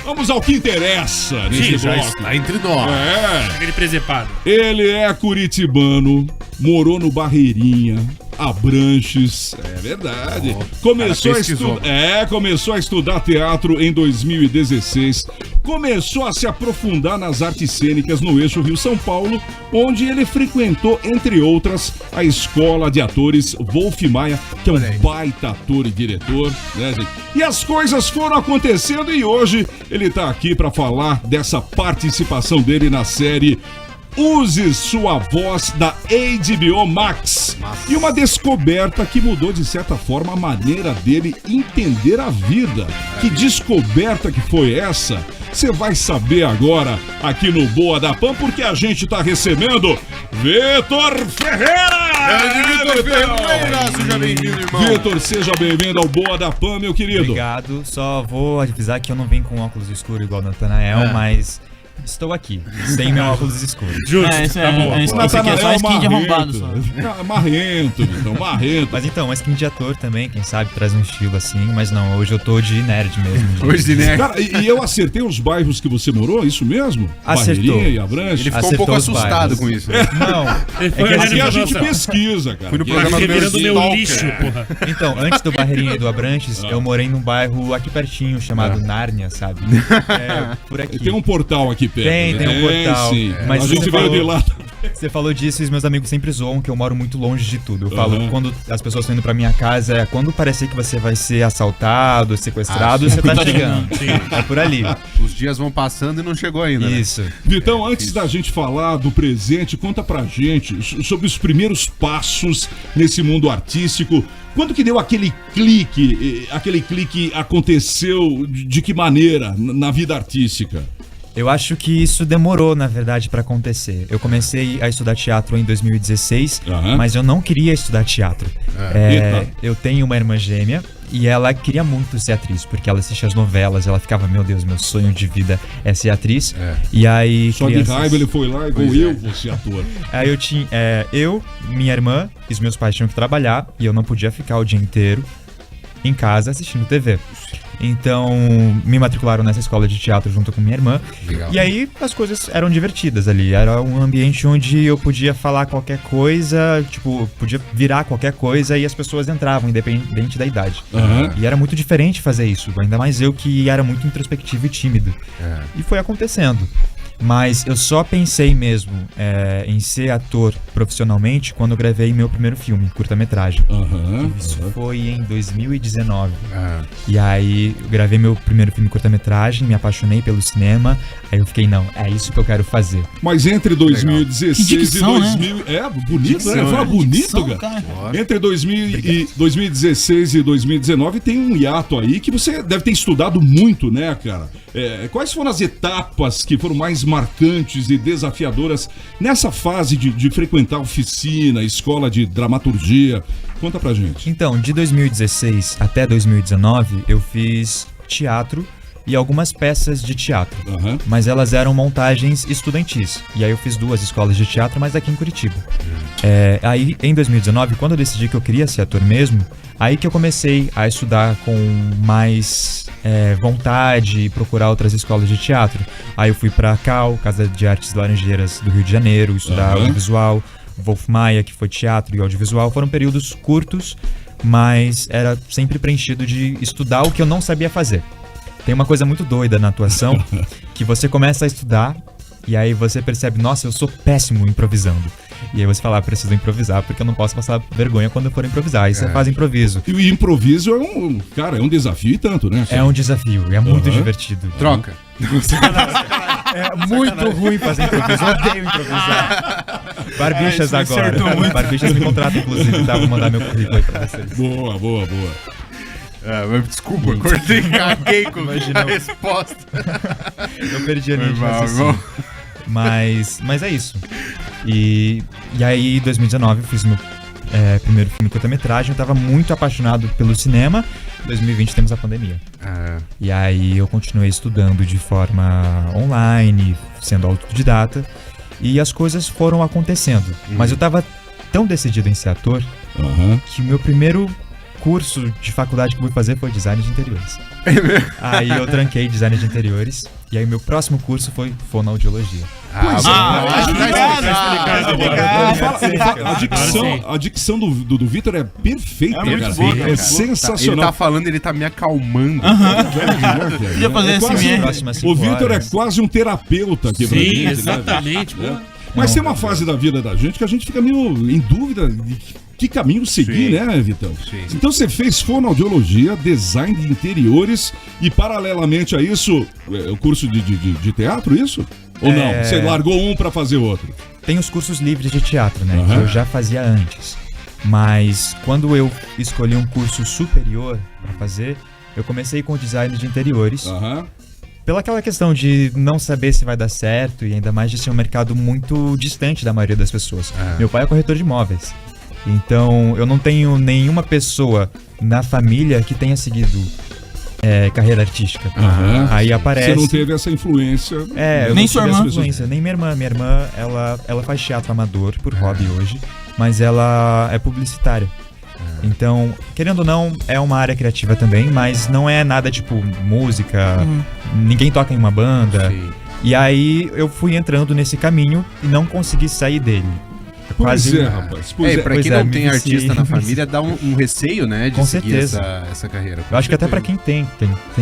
Vamos ao que interessa nesse já bloco. está entre nós. Aquele presepado. Ele é curitibano, morou no Barreirinha, Abranches, é verdade. Começou a estudar teatro em 2016. Começou a se aprofundar nas artes cênicas no eixo Rio-São Paulo, onde ele frequentou, entre outras, a Escola de Atores Wolf Maia, que é um baita ator e diretor, né, gente? E as coisas foram acontecendo e hoje ele tá aqui para falar dessa participação dele na série Use Sua Voz, da HBO Max. E uma descoberta que mudou, de certa forma, a maneira dele entender a vida. Que descoberta que foi essa? Você vai saber agora aqui no Boa da Pan, porque a gente tá recebendo Vitor Ferreira! Vitor Ferreira, seja bem-vindo, irmão. Vitor, seja bem-vindo ao Boa da Pan, meu querido. Obrigado, só vou avisar que eu não venho com óculos escuros igual o Natanael, mas estou aqui, sem meu óculos escuros. Justo. Isso aqui é só skin de arrombado só. Marrento, então, marrento. Mas então, uma skin de ator também, quem sabe, traz um estilo assim, mas não, hoje eu tô de nerd mesmo. Hoje de nerd. Cara, e eu acertei os bairros que você morou, isso mesmo? Acertou. Barreirinha e Abranches. Ele ficou Acertou um pouco os assustado bairros. com isso. Não, Aqui a gente pesquisa, cara. Fui no Aqui programa do Revirando meu Stalker. lixo, porra. então, antes do Barreirinha e do Abranches, eu morei num bairro aqui pertinho, chamado Nárnia, sabe? Por aqui. Tem um portal aqui perto. Tem um portal. Sim. Mas a gente você veio falou- de lá. Você falou disso e os meus amigos sempre zoam que eu moro muito longe de tudo. Eu falo, quando as pessoas estão indo pra minha casa, quando parecer que você vai ser assaltado, sequestrado, você tá chegando. É por ali. Os dias vão passando e não chegou ainda, né? Isso. Vitão, antes da gente falar do presente, conta pra gente sobre os primeiros passos nesse mundo artístico. Quando que deu aquele clique? Aquele clique aconteceu de que maneira na vida artística? Eu acho que isso demorou, na verdade, pra acontecer. Eu comecei a estudar teatro em 2016, mas eu não queria estudar teatro. Eu tenho uma irmã gêmea e ela queria muito ser atriz, porque ela assistia as novelas, ela ficava, meu Deus, meu sonho de vida é ser atriz. E aí, Só de raiva ele foi lá e igual eu vou ser ator. Aí eu tinha, minha irmã e os meus pais tinham que trabalhar e eu não podia ficar o dia inteiro em casa assistindo TV. Então, me matricularam nessa escola de teatro junto com minha irmã. Legal. E aí, as coisas eram divertidas ali. Era um ambiente onde eu podia falar qualquer coisa, tipo, podia virar qualquer coisa e as pessoas entravam, independente da idade. E era muito diferente fazer isso, ainda mais eu que era muito introspectivo e tímido. E foi acontecendo. Mas eu só pensei mesmo em ser ator profissionalmente quando eu gravei meu primeiro filme, curta-metragem. Isso foi em 2019. E aí eu gravei meu primeiro filme curta-metragem, me apaixonei pelo cinema. Aí eu fiquei, não, é isso que eu quero fazer. Mas entre 2016 Que dicção, e 2000... né? Bonito, né? Fala bonito, Dicção, cara. cara. Entre 2016 e 2019 tem um hiato aí que você deve ter estudado muito, né, cara? Quais foram as etapas que foram mais marcantes e desafiadoras nessa fase de frequentar oficina, escola de dramaturgia? Conta pra gente. Então, de 2016 até 2019, eu fiz teatro e algumas peças de teatro. Mas elas eram montagens estudantis. E aí eu fiz 2 escolas de teatro, mas aqui em Curitiba. Aí, em 2019, quando eu decidi que eu queria ser ator mesmo, aí que eu comecei a estudar com mais vontade e procurar outras escolas de teatro. Aí eu fui pra CAL, Casa de Artes Laranjeiras do Rio de Janeiro, estudar audiovisual. Wolf Maia, que foi teatro e audiovisual. Foram períodos curtos, mas era sempre preenchido de estudar o que eu não sabia fazer. Tem uma coisa muito doida na atuação, que você começa a estudar e aí você percebe, nossa, eu sou péssimo improvisando. E aí você fala, preciso improvisar porque eu não posso passar vergonha quando eu for improvisar. Aí você faz improviso. E o improviso é um desafio e tanto, né? É um desafio, é muito divertido. Troca. É muito ruim fazer improviso, eu odeio improvisar. Barbichas agora. Barbichas me contratam, inclusive, tá? Vou mandar meu currículo aí pra vocês. Boa. Mas desculpa, cortei, caguei com a resposta. Eu perdi a linha de raciocínio. Mas é isso. E aí, em 2019, eu fiz meu primeiro filme curta-metragem. Eu tava muito apaixonado pelo cinema. Em 2020 temos a pandemia. E aí eu continuei estudando de forma online, sendo autodidata. E as coisas foram acontecendo. Mas eu tava tão decidido em ser ator que o meu primeiro curso de faculdade que eu fui fazer foi design de interiores. Aí eu tranquei design de interiores. E aí meu próximo curso foi fonoaudiologia. A dicção do Vitor é perfeita, cara. É sensacional. Ele tá falando, ele tá me acalmando. Podia fazer assim, o Vitor é quase um terapeuta aqui pra gente. Sim, exatamente. Mas tem uma fase da vida da gente que a gente fica meio em dúvida de que caminho seguir, né, Vitão? Sim. Então você fez fonoaudiologia, design de interiores e paralelamente a isso, o curso de teatro, isso? Ou não? Você largou um pra fazer outro? Tem os cursos livres de teatro, né? Que eu já fazia antes. Mas quando eu escolhi um curso superior pra fazer, eu comecei com o design de interiores. Pela aquela questão de não saber se vai dar certo e ainda mais de ser um mercado muito distante da maioria das pessoas. Meu pai é corretor de imóveis. Então, eu não tenho nenhuma pessoa na família que tenha seguido carreira artística. Aí aparece... Você não teve essa influência? Nem sua irmã? Nem minha irmã. Minha irmã, ela faz teatro amador por hobby hoje, mas ela é publicitária. Então, querendo ou não, é uma área criativa também, mas não é nada tipo música, ninguém toca em uma banda. Sim. E aí eu fui entrando nesse caminho e não consegui sair dele. Rapaz. Pra quem não tem artista na família, dá um receio, né, de seguir essa carreira. Eu acho que até pra quem tem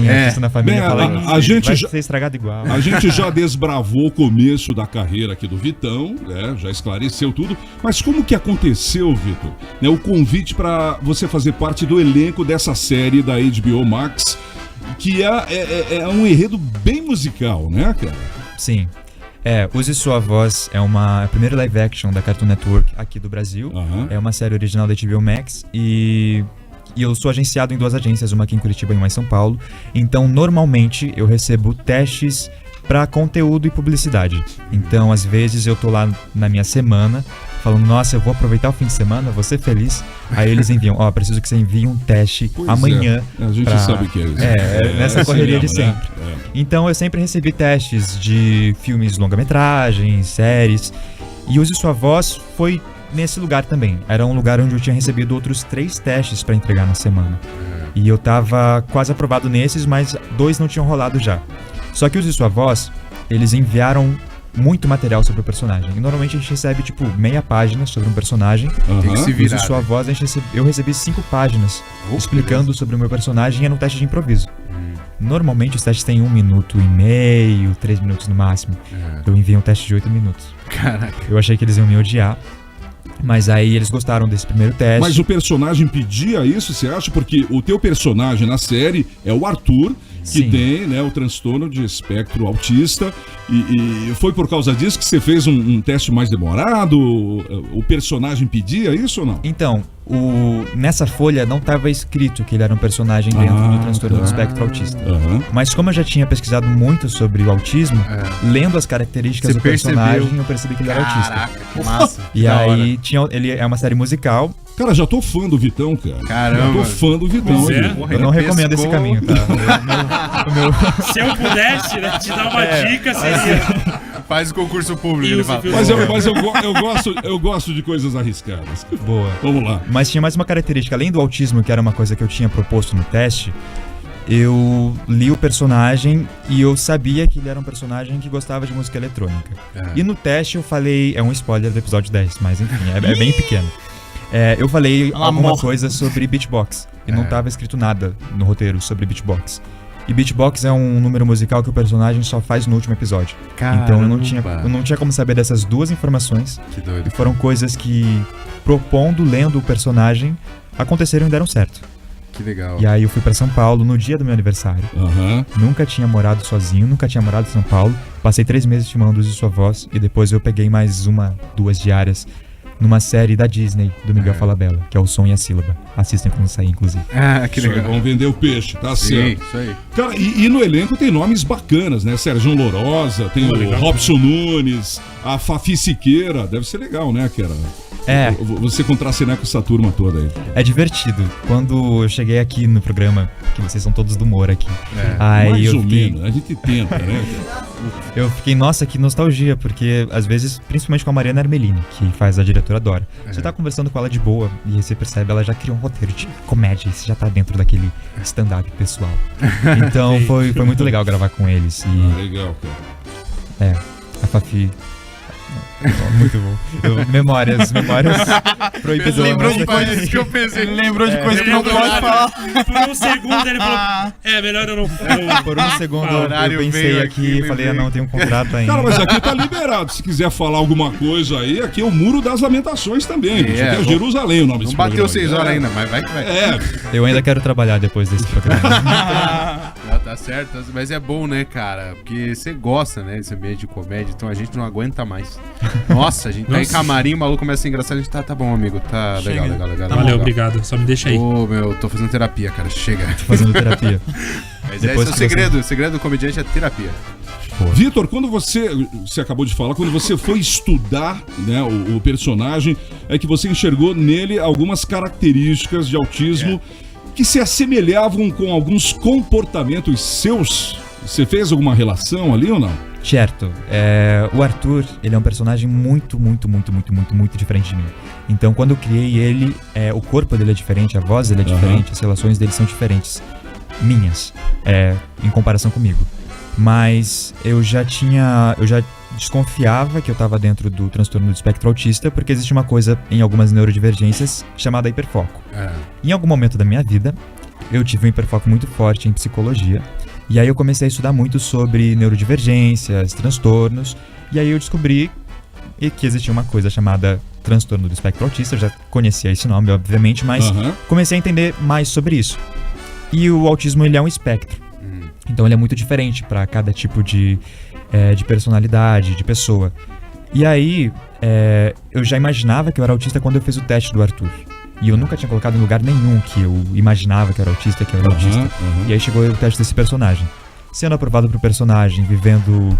artista na família, a gente vai ser estragado igual. A gente já desbravou o começo da carreira aqui do Vitão, né, já esclareceu tudo, mas como que aconteceu, Vitor, né, o convite pra você fazer parte do elenco dessa série da HBO Max, que é um enredo bem musical, né, cara? Sim. Use Sua Voz é a primeira live action da Cartoon Network aqui do Brasil. É uma série original da HBO Max e eu sou agenciado em 2 agências, uma aqui em Curitiba e uma em São Paulo. Então, normalmente, eu recebo testes para conteúdo e publicidade. Então, às vezes, eu tô lá na minha semana falando, nossa, eu vou aproveitar o fim de semana, vou ser feliz. Aí eles enviam, preciso que você envie um teste amanhã. A gente sabe que é isso. Nessa correria de sempre. Então eu sempre recebi testes de filmes longa-metragem, séries. E Use Sua Voz foi nesse lugar também. Era um lugar onde eu tinha recebido outros 3 testes para entregar na semana. E eu tava quase aprovado nesses, mas 2 não tinham rolado já. Só que Use Sua Voz, eles enviaram muito material sobre o personagem. E normalmente a gente recebe, tipo, meia página sobre um personagem. Tem que se virar. Use Sua Voz, eu recebi 5 páginas explicando sobre o meu personagem e é no teste de improviso. Normalmente os testes têm 1 minuto e meio, 3 minutos no máximo. Eu enviei um teste de 8 minutos. Caraca. Eu achei que eles iam me odiar. Mas aí eles gostaram desse primeiro teste. Mas o personagem pedia isso, você acha? Porque o teu personagem na série é o Arthur, que tem, né, o transtorno de espectro autista. E foi por causa disso que você fez um teste mais demorado? O personagem pedia isso ou não? Então, nessa folha não estava escrito que ele era um personagem dentro do transtorno do espectro autista. Mas como eu já tinha pesquisado muito sobre o autismo, lendo as características do personagem, eu percebi que ele era autista. Caraca, que massa. E aí, ele é uma série musical. Cara, já tô fã do Vitão, cara. Caramba. Já tô fã do Vitão. Eu não recomendo esse caminho, tá? Se eu pudesse, né, te dar uma dica, seria... Faz o concurso público, ele fala. Mas eu gosto de coisas arriscadas. Boa. Vamos lá. Mas tinha mais uma característica. Além do autismo, que era uma coisa que eu tinha proposto no teste, eu li o personagem e eu sabia que ele era um personagem que gostava de música eletrônica. E no teste eu falei... É um spoiler do episódio 10, mas enfim, é bem pequeno. Eu falei alguma coisa sobre beatbox. E não estava escrito nada no roteiro sobre beatbox. E beatbox é um número musical que o personagem só faz no último episódio. Caramba. Então eu não tinha como saber dessas 2 informações. Que doido. E foram coisas que, propondo, lendo o personagem, aconteceram e deram certo. Que legal. E aí eu fui pra São Paulo no dia do meu aniversário. Nunca tinha morado sozinho, nunca tinha morado em São Paulo. Passei 3 meses filmando Use Sua Voz. E depois eu peguei mais 2 diárias numa série da Disney, do Miguel Falabella, que é O Som e a Sílaba. Assistem quando sair, inclusive. Que legal. Vamos vender o peixe, tá certo. Isso aí. Cara, e no elenco tem nomes bacanas, né? Serginho Lourosa, tem o Robson Nunes, a Fafi Siqueira. Deve ser legal, né, cara? Você contracenar com essa turma toda aí. É divertido. Quando eu cheguei aqui no programa, que vocês são todos do humor aqui. Mais ou menos, a gente tenta, né? Eu fiquei, nossa, que nostalgia, porque às vezes, principalmente com a Mariana Armelini, que faz a diretora Dora, você tá conversando com ela de boa e aí você percebe, ela já criou um roteiro de comédia e você já tá dentro daquele stand-up pessoal. Então foi muito legal gravar com eles. Legal, cara. A Fafi... Muito bom. Memórias proibidas. Lembrou de coisas que eu pensei. Lembrou de coisas que não pode falar. Por um segundo ele falou, melhor eu não... Por um segundo eu pensei aqui e falei, não, tem um contrato ainda. Cara, mas aqui tá liberado. Se quiser falar alguma coisa aí, aqui é o Muro das Lamentações também. Aqui é Jerusalém o nome desse programa. Não bateu 6 horas ainda, mas vai que vai. Eu ainda quero trabalhar depois desse programa. Tá certo, mas é bom, né, cara? Porque você gosta, né, desse ambiente de comédia, então a gente não aguenta mais. Nossa, a gente tá em camarim, o maluco começa a engraçar, a gente tá bom, amigo, tá legal. Valeu, obrigado, só me deixa aí. Tô fazendo terapia, cara, chega. Tô fazendo terapia. Mas esse é o segredo, o segredo do comediante é terapia. Vitor, quando você acabou de falar, quando você foi estudar, né, o personagem, é que você enxergou nele algumas características de autismo que se assemelhavam com alguns comportamentos seus. Você fez alguma relação ali ou não? Certo. O Arthur, ele é um personagem muito diferente de mim. Então, quando eu criei ele, o corpo dele é diferente, a voz dele é diferente, as relações dele são diferentes. Minhas, em comparação comigo. Mas eu já desconfiava que eu estava dentro do transtorno do espectro autista, porque existe uma coisa em algumas neurodivergências chamada hiperfoco. Em algum momento da minha vida, eu tive um hiperfoco muito forte em psicologia, e aí eu comecei a estudar muito sobre neurodivergências, transtornos, e aí eu descobri que existia uma coisa chamada transtorno do espectro autista. Eu já conhecia esse nome, obviamente, mas comecei a entender mais sobre isso. E o autismo, ele é um espectro. Então ele é muito diferente para cada tipo de personalidade, de pessoa. E aí, eu já imaginava que eu era autista quando eu fiz o teste do Arthur. E eu nunca tinha colocado em lugar nenhum que eu imaginava que eu era autista, E aí chegou o teste desse personagem. Sendo aprovado pro personagem, vivendo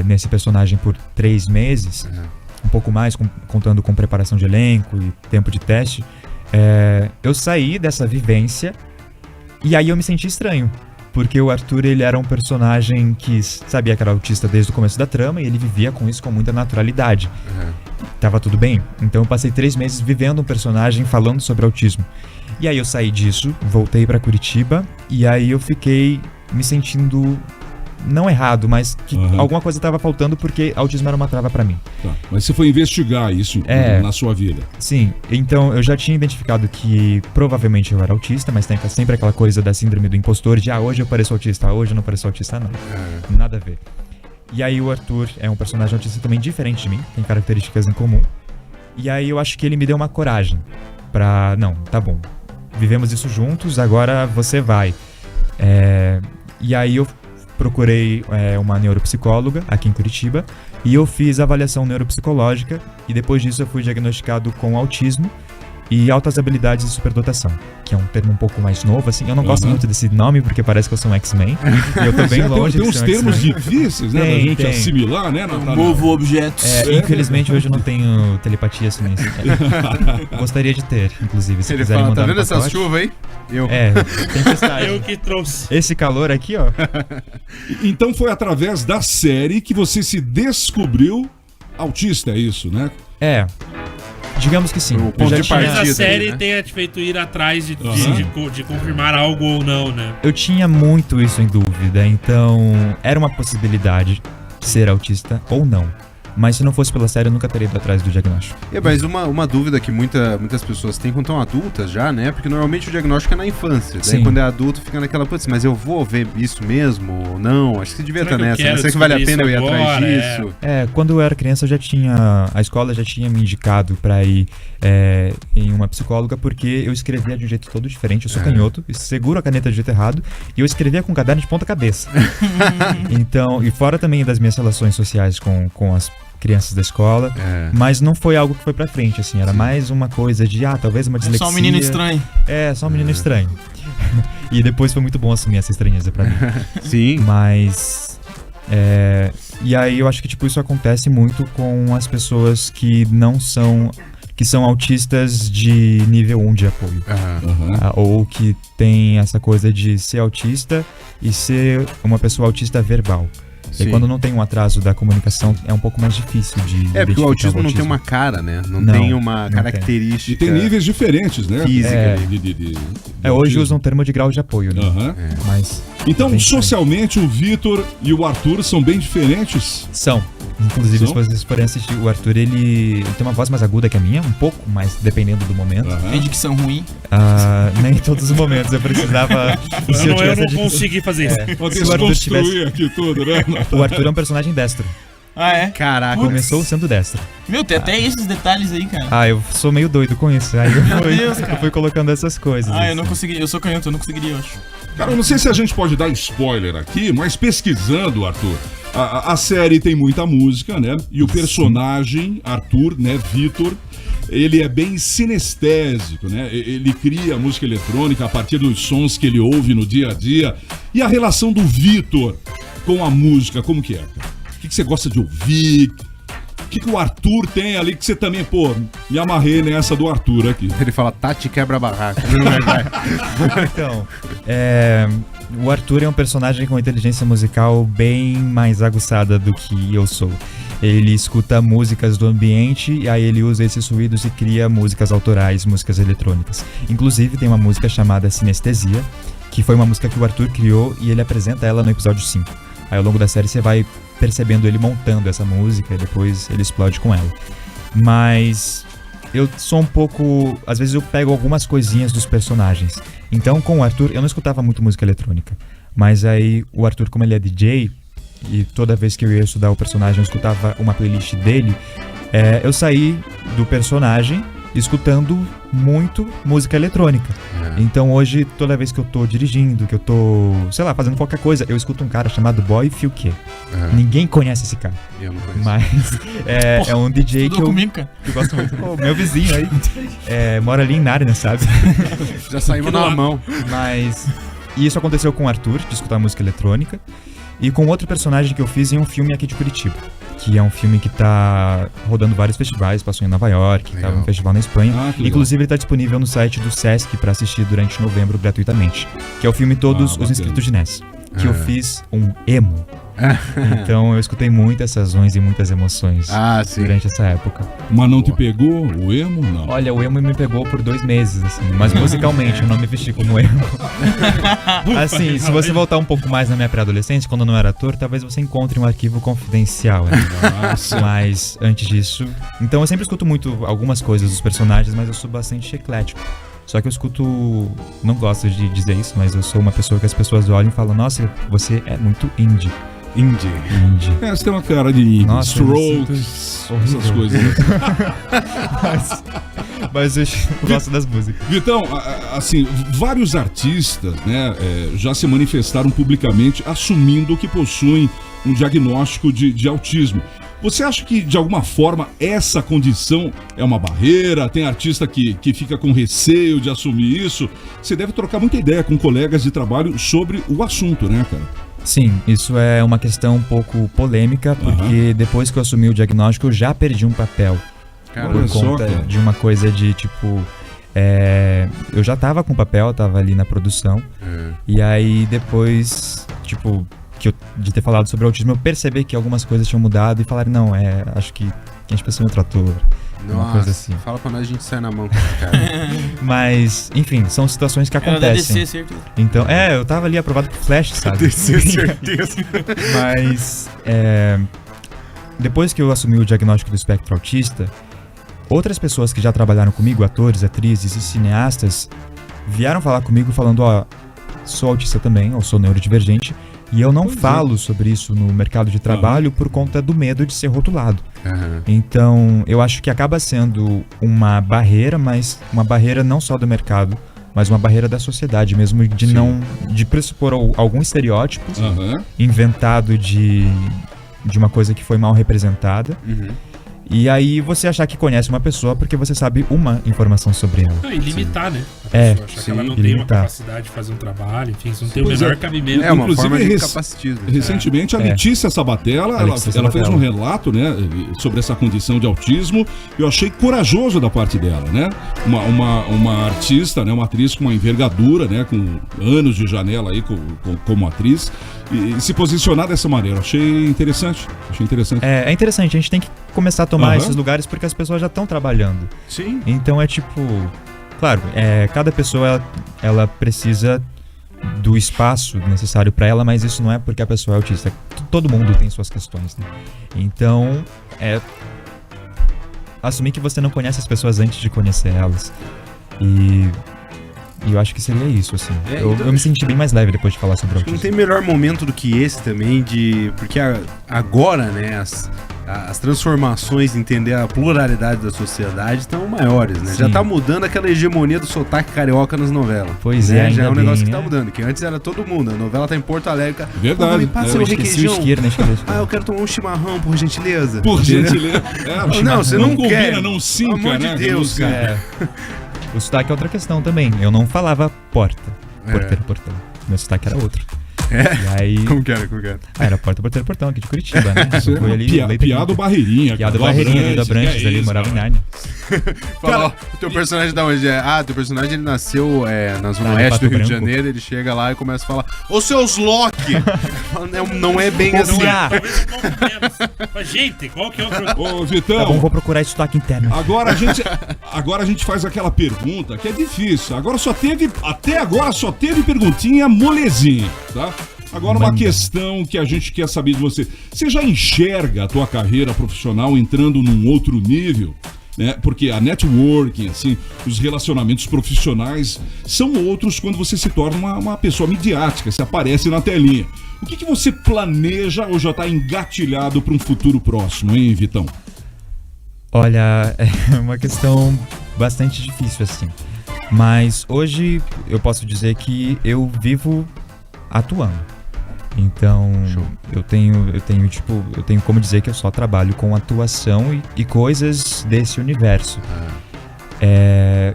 nesse personagem por 3 meses, um pouco mais, contando com preparação de elenco e tempo de teste, eu saí dessa vivência e aí eu me senti estranho. Porque o Arthur, ele era um personagem que sabia que era autista desde o começo da trama e ele vivia com isso com muita naturalidade. Tava tudo bem. Então eu passei 3 meses vivendo um personagem falando sobre autismo. E aí eu saí disso, voltei pra Curitiba e aí eu fiquei me sentindo... não errado, mas que alguma coisa estava faltando porque autismo era uma trava pra mim. Tá. Mas você foi investigar isso na sua vida? Sim, então eu já tinha identificado que provavelmente eu era autista, mas tem sempre aquela coisa da síndrome do impostor de hoje eu pareço autista, hoje eu não pareço autista, não. Nada a ver. E aí o Arthur é um personagem autista também diferente de mim, tem características em comum. E aí eu acho que ele me deu uma coragem pra... não, tá bom, vivemos isso juntos, agora você vai. E aí eu procurei uma neuropsicóloga aqui em Curitiba e eu fiz avaliação neuropsicológica e depois disso eu fui diagnosticado com autismo e altas habilidades de superdotação, que é um termo um pouco mais novo, assim. Eu não gosto muito desse nome porque parece que eu sou um X-Men e eu tô bem longe de ser um X-Men. Tem uns termos difíceis, né, da gente assimilar, né, Natália? Movo objetos. Infelizmente hoje eu não tenho telepatia assim. Gostaria de ter, inclusive, se quiserem mandar. Tá vendo essa chuva aí? Tempestade. Eu que trouxe. Esse calor aqui, ó. Então foi através da série que você se descobriu autista, é isso, né? Digamos que sim. Talvez a série tenha te feito ir atrás de confirmar algo ou não, né? Eu tinha muito isso em dúvida, então era uma possibilidade de ser autista ou não. Mas se não fosse pela série, eu nunca teria ido atrás do diagnóstico. Mas uma dúvida que muitas pessoas têm quando estão adultas já, né? Porque normalmente o diagnóstico é na infância. Daí quando é adulto fica naquela, putz, mas eu vou ver isso mesmo ou não? Acho que você devia estar nessa. Não sei se vale a pena eu ir atrás disso. Quando eu era criança, a escola já tinha me indicado pra ir em uma psicóloga, porque eu escrevia de um jeito todo diferente. Eu sou canhoto, seguro a caneta de jeito errado, e eu escrevia com caderno de ponta cabeça. Então, e fora também das minhas relações sociais com as crianças da escola, mas não foi algo que foi pra frente, assim, era mais uma coisa de, talvez uma dislexia. Só um menino estranho. Só um menino estranho. E depois foi muito bom assumir essa estranheza pra mim. Sim. Mas, e aí eu acho que, tipo, isso acontece muito com as pessoas que são autistas de nível 1 de apoio. Ou que tem essa coisa de ser autista e ser uma pessoa autista verbal. E quando não tem um atraso da comunicação, é um pouco mais difícil de porque o autismo não tem uma cara, né? Não tem uma característica. E tem níveis diferentes, né? Física. Hoje usam um termo de grau de apoio, né? Mas então, socialmente, o Vitor e o Arthur são bem diferentes? São. Inclusive, se vocês forem assistir, o Arthur, ele tem uma voz mais aguda que a minha, um pouco, mas dependendo do momento. Tem dicção ruim? Nem em todos os momentos, eu precisava... eu não consegui fazer isso. Desconstruir aqui tudo, né? O Arthur é um personagem destro. Ah, é? Caraca. Começou sendo destro. Meu, tem até esses detalhes aí, cara. Eu sou meio doido com isso. Aí eu fui colocando essas coisas. Eu não consegui. Eu sou canhoto, eu não conseguiria, eu acho. Cara, eu não sei se a gente pode dar spoiler aqui, mas pesquisando, Arthur, a série tem muita música, né? E o personagem, Arthur, né, Vitor, ele é bem sinestésico, né? Ele cria música eletrônica a partir dos sons que ele ouve no dia a dia. E a relação do Vitor com a música, como que é, cara? O que você gosta de ouvir? O que o Arthur tem ali que você também, me amarrei nessa do Arthur aqui. Ele fala, Tati quebra barraca. Então, o Arthur é um personagem com inteligência musical bem mais aguçada do que eu sou. Ele escuta músicas do ambiente e aí ele usa esses ruídos e cria músicas autorais, músicas eletrônicas. Inclusive tem uma música chamada Sinestesia, que foi uma música que o Arthur criou e ele apresenta ela no episódio 5. Aí ao longo da série você vai percebendo ele montando essa música e depois ele explode com ela. Mas eu sou um pouco... Às vezes eu pego algumas coisinhas dos personagens. Então com o Arthur eu não escutava muito música eletrônica. Mas aí o Arthur, como ele é DJ, e toda vez que eu ia estudar o personagem eu escutava uma playlist dele, eu saí do personagem escutando muito música eletrônica. Então hoje, toda vez que eu tô dirigindo, que eu tô, sei lá, fazendo qualquer coisa, eu escuto um cara chamado Boy Filquet. Ninguém conhece esse cara. Eu não conheço. Mas é um DJ que eu gosto muito. Meu vizinho aí mora ali em Nárnia, sabe? Já saímos na mão. Mas isso aconteceu com o Arthur, de escutar música eletrônica, e com outro personagem que eu fiz em um filme aqui de Curitiba, que é um filme que tá rodando vários festivais, passou em Nova York, tava em um festival na Espanha. Inclusive ele tá disponível no site do Sesc para assistir durante novembro gratuitamente, que é o filme Todos os Inscritos de Ness, que eu fiz um emo. Então eu escutei muitas razões e muitas emoções durante essa época. Mas não te pegou o emo? Não. Olha, o emo me pegou por 2 meses, assim, mas musicalmente eu não me vesti como emo. Assim, se você voltar um pouco mais na minha pré-adolescência, quando eu não era ator, talvez você encontre um arquivo confidencial. Mas antes disso... Então eu sempre escuto muito algumas coisas dos personagens, mas eu sou bastante eclético. Só que eu escuto... Não gosto de dizer isso, mas eu sou uma pessoa que as pessoas olham e falam: nossa, você é muito indie. Indie. Você tem uma cara de indie. Nossa, Strokes, essas coisas. Mas eu gosto das músicas. Vitão, assim, vários artistas, né, já se manifestaram publicamente assumindo que possuem um diagnóstico de autismo. Você acha que, de alguma forma, essa condição é uma barreira? Tem artista que fica com receio de assumir isso? Você deve trocar muita ideia com colegas de trabalho sobre o assunto, né, cara? Sim, isso é uma questão um pouco polêmica, porque depois que eu assumi o diagnóstico, eu já perdi um papel. Por conta de uma coisa de, tipo... eu já tava com papel, tava ali na produção. E aí, depois, tipo... de ter falado sobre autismo, eu percebi que algumas coisas tinham mudado e falaram: não, acho que a gente precisa de outro ator. Uma coisa assim. Fala pra nós, a gente sai na mão com esse cara. Mas, enfim, são situações que acontecem. DC, certeza. Então, eu tava ali aprovado pro Flash, sabe? DC, certeza. Mas, depois que eu assumi o diagnóstico do espectro autista, outras pessoas que já trabalharam comigo, atores, atrizes e cineastas, vieram falar comigo falando: sou autista também, ou sou neurodivergente, e eu não falo sobre isso no mercado de trabalho por conta do medo de ser rotulado. Então, eu acho que acaba sendo uma barreira, mas uma barreira não só do mercado, mas uma barreira da sociedade mesmo, de pressupor algum estereótipo inventado de uma coisa que foi mal representada. E aí você achar que conhece uma pessoa porque você sabe uma informação sobre ela. E limitar, né? A achar que ela não tem uma capacidade de fazer um trabalho, enfim, isso não tem o menor cabimento. É uma forma de capacitismo. Recentemente, a Letícia Sabatella, ela fez um relato, né, sobre essa condição de autismo. Eu achei corajoso da parte dela, né? Uma artista, né, uma atriz com uma envergadura, né, com anos de janela aí como atriz, e se posicionar dessa maneira. Achei interessante. É interessante, a gente tem que começar a tomar esses lugares porque as pessoas já estão trabalhando. Sim. Então é tipo... Claro, cada pessoa ela precisa do espaço necessário para ela, mas isso não é porque a pessoa é autista. Todo mundo tem suas questões, né? Então, assumir que você não conhece as pessoas antes de conhecer elas. E eu acho que seria isso, assim. Eu me senti bem mais leve depois de falar sobre o autismo. Não tem melhor momento do que esse também, porque agora, né, as transformações, entender a pluralidade da sociedade estão maiores, né? Sim. Já tá mudando aquela hegemonia do sotaque carioca nas novelas. Pois né? Já é um bem, negócio que né? tá mudando, que antes era todo mundo. A novela tá em Porto Alegre. Verdade. Me passa o requeijão. Eu quero tomar um chimarrão, por gentileza. Por gentileza. Não, você não combina, quer. não sinca, Pelo amor né? de Deus, cara. O sotaque é outra questão também. Eu não falava porta. Portão. Meu sotaque era outro. E aí... Como que era? Era portão aqui de Curitiba, né? Foi ali, Piado Barreirinha. Piado Barreirinha ali da Branches, ali, morava em Nárnia. Fala, o teu personagem da onde é? Teu personagem ele nasceu na Zona Oeste do Rio de Janeiro, ele chega lá e começa a falar: ô seus Loki! Não é bem assim. Mas, gente, qual que é o... Ô, Vitão. Tá bom, vou procurar esse sotaque interno. Agora a gente faz aquela pergunta que é difícil. Até agora só teve perguntinha molezinha, tá? Agora uma questão que a gente quer saber de você. Você já enxerga a tua carreira profissional entrando num outro nível? Né? Porque a networking, assim, os relacionamentos profissionais são outros quando você se torna uma pessoa midiática, se aparece na telinha. O que você planeja ou já está engatilhado para um futuro próximo, hein, Vitão? Olha, é uma questão bastante difícil, assim. Mas hoje eu posso dizer que eu vivo atuando. Então, eu tenho como dizer que eu só trabalho com atuação e coisas desse universo.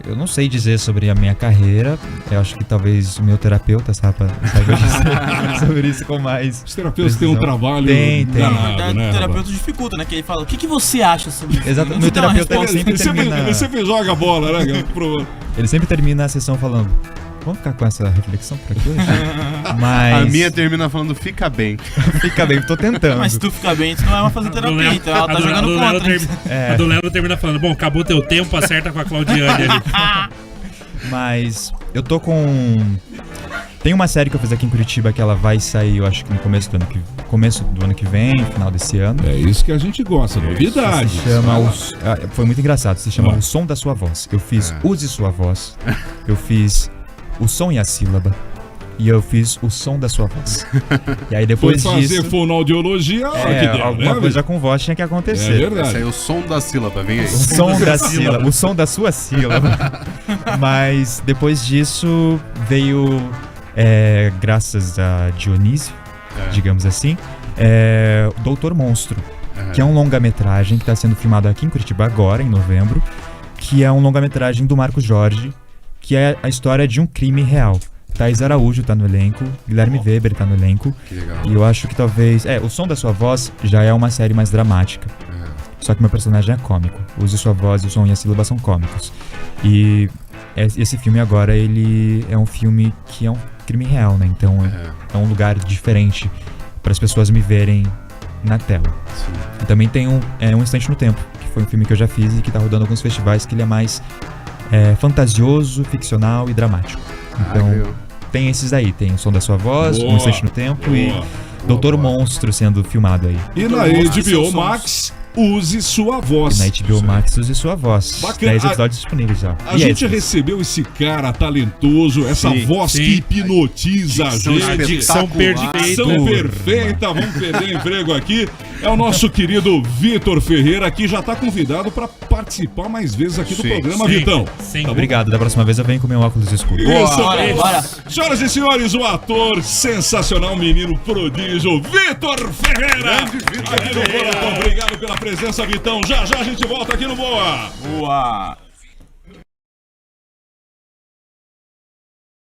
Eu não sei dizer sobre a minha carreira. Eu acho que talvez o meu terapeuta saiba dizer sobre isso com mais. Os terapeutas têm um trabalho danado, né? O terapeuta dificulta, né? Que ele fala: o que você acha sobre isso? Exato. Meu terapeuta ele sempre joga a bola, né? Ele sempre termina a sessão falando: vamos ficar com essa reflexão por aqui hoje? Mas... A minha termina falando: fica bem. Fica bem, tô tentando. Mas se tu ficar bem, tu não vai mais fazer terapia, então ela tá jogando contra. A do Léo termina falando: bom, acabou teu tempo, acerta com a Claudiane ali. Mas eu tô com... Tem uma série que eu fiz aqui em Curitiba que ela vai sair, eu acho que no começo do ano que vem, final desse ano. É isso que a gente gosta, novidade. Se chama foi muito engraçado, se chama O Som da Sua Voz. Eu fiz Use Sua Voz, eu fiz o som e a sílaba, e eu fiz o som da sua voz. E aí depois foi fazer disso... fonoaudiologia, que deu, alguma coisa com voz tinha que acontecer. É verdade. Esse aí é o som da sílaba, vem aí. O som da sílaba, o som da sua sílaba. Mas depois disso veio, graças a Dionísio, digamos assim, Doutor Monstro, que é um longa-metragem que está sendo filmado aqui em Curitiba agora, em novembro, que é um longa-metragem do Marcos Jorge, que é a história de um crime real. Thaís Araújo tá no elenco, Guilherme Weber tá no elenco. Que legal. E eu acho que talvez... O Som da Sua Voz já é uma série mais dramática. Só que meu personagem é cômico. Use Sua Voz, o som e a sílaba são cômicos. E esse filme agora, ele é um filme que é um crime real, né? Então é um lugar diferente para as pessoas me verem na tela. Sim. E também tem Um Instante no Tempo, que foi um filme que eu já fiz e que tá rodando em alguns festivais, que ele é mais... fantasioso, ficcional e dramático. Então, tem esses aí. Tem O Som da Sua Voz, Um Instante no Tempo e Doutor Monstro sendo filmado aí. E na HBO Max, Use Sua Voz. E na HBO Max, Use Sua Voz. Bacana. 10 episódios disponíveis já. A gente recebeu esse cara talentoso, essa voz que hipnotiza a gente. Dicção perfeita. Vamos perder emprego aqui. é o nosso querido Vitor Ferreira, que já está convidado para participar mais vezes aqui do programa, Vitão. Sim. Obrigado, da próxima vez eu venho com meu óculos escuro. Isso, bora. Senhoras e senhores, o ator sensacional, menino prodígio, Vitor Ferreira. Aqui no Boa. Obrigado pela presença, Vitão. Já a gente volta aqui no Boa. Boa.